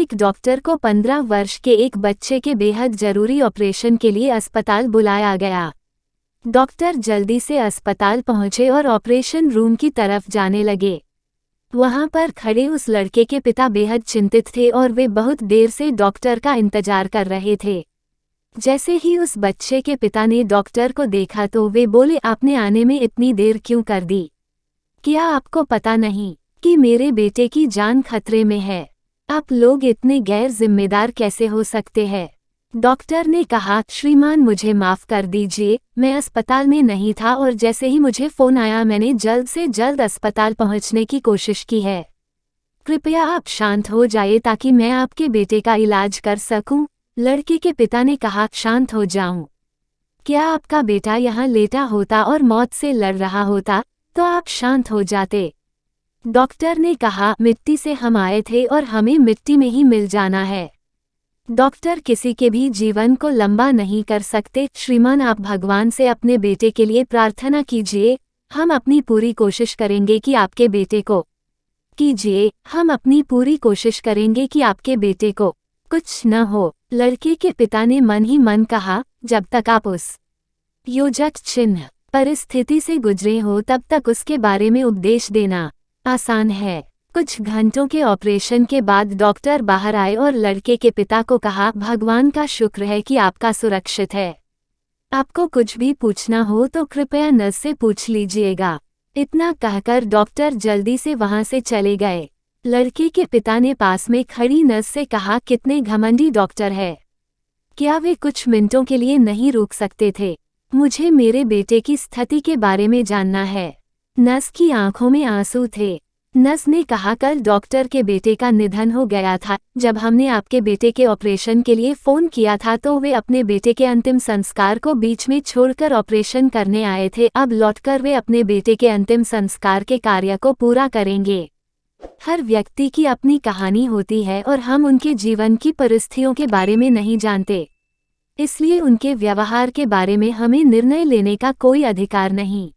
एक डॉक्टर को 15 वर्ष के एक बच्चे के बेहद जरूरी ऑपरेशन के लिए अस्पताल बुलाया गया। डॉक्टर जल्दी से अस्पताल पहुंचे और ऑपरेशन रूम की तरफ जाने लगे। वहां पर खड़े उस लड़के के पिता बेहद चिंतित थे और वे बहुत देर से डॉक्टर का इंतजार कर रहे थे। जैसे ही उस बच्चे के पिता ने डॉक्टर को देखा तो वे बोले, आपने आने में इतनी देर क्यों कर दी? क्या आपको पता नहीं कि मेरे बेटे की जान खतरे में है? आप लोग इतने गैर जिम्मेदार कैसे हो सकते हैं? डॉक्टर ने कहा, श्रीमान मुझे माफ़ कर दीजिए, मैं अस्पताल में नहीं था और जैसे ही मुझे फ़ोन आया मैंने जल्द से जल्द अस्पताल पहुंचने की कोशिश की है। कृपया आप शांत हो जाइए ताकि मैं आपके बेटे का इलाज कर सकूं। लड़के के पिता ने कहा, शांत हो जाऊं? क्या आपका बेटा यहाँ लेटा होता और मौत से लड़ रहा होता तो आप शांत हो जाते? डॉक्टर ने कहा, मिट्टी से हम आए थे और हमें मिट्टी में ही मिल जाना है। डॉक्टर किसी के भी जीवन को लंबा नहीं कर सकते। श्रीमान आप भगवान से अपने बेटे के लिए प्रार्थना कीजिए, हम अपनी पूरी कोशिश करेंगे कि आपके बेटे को हम अपनी पूरी कोशिश करेंगे कि आपके बेटे को कुछ न हो। लड़के के पिता ने मन ही मन कहा, जब तक आप उस योजक चिन्ह परिस्थिति से गुजरे हो तब तक उसके बारे में उपदेश देना आसान है। कुछ घंटों के ऑपरेशन के बाद डॉक्टर बाहर आए और लड़के के पिता को कहा, भगवान का शुक्र है कि आपका सुरक्षित है। आपको कुछ भी पूछना हो तो कृपया नर्स से पूछ लीजिएगा। इतना कहकर डॉक्टर जल्दी से वहां से चले गए। लड़के के पिता ने पास में खड़ी नर्स से कहा, कितने घमंडी डॉक्टर है, क्या वे कुछ मिनटों के लिए नहीं रुक सकते थे? मुझे मेरे बेटे की स्थिति के बारे में जानना है। नर्स की आंखों में आंसू थे। नर्स ने कहा, कल डॉक्टर के बेटे का निधन हो गया था। जब हमने आपके बेटे के ऑपरेशन के लिए फ़ोन किया था तो वे अपने बेटे के अंतिम संस्कार को बीच में छोड़कर ऑपरेशन करने आए थे। अब लौटकर वे अपने बेटे के अंतिम संस्कार के कार्य को पूरा करेंगे। हर व्यक्ति की अपनी कहानी होती है और हम उनके जीवन की परिस्थितियों के बारे में नहीं जानते, इसलिए उनके व्यवहार के बारे में हमें निर्णय लेने का कोई अधिकार नहीं।